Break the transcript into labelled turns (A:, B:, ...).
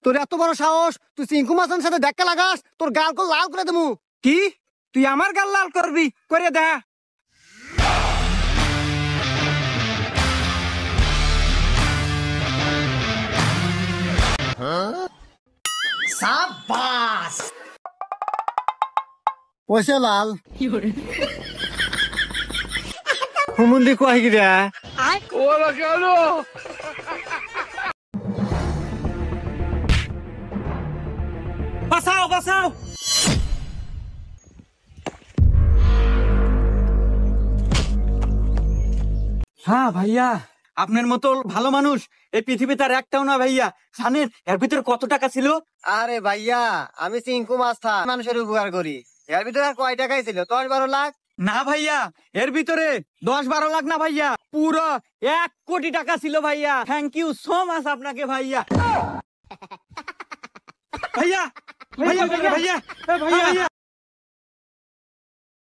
A: তোর এত বড় সাহস, তুই চিঙ্কু মাছের সাথে দেখা লাগাস, তোর গাল কো লাল করে দেবো।
B: কি তুই আমার গাল লাল করবি? করে দে।
A: সাবাস পয়সা লাল হুমুন্দি কয় গিরা
B: ওরা কেন? বাঁচাও বাঁচাও। হ্যাঁ ভাইয়া, আপনার মতো ভালো মানুষ এই পৃথিবীতে আর একটাও না ভাইয়া। জানেন এর ভিতরে কত টাকা ছিল?
A: আরে ভাইয়া, আমি চিঙ্কু মাছ মানুষের উপকার করি। এর ভিতরে আর কয় টাকাই ছিল? 10-12 লাখ?
B: না ভাইয়া, এর ভিতরে 10-12 লাখ না ভাইয়া, পুরো 1 কোটি টাকা ছিল ভাইয়া। থ্যাংক ইউ সো মাচ আপনাকে ভাইয়া। ভাইয়া ভাইয়া ভাইয়া ভাইয়া ভাইয়া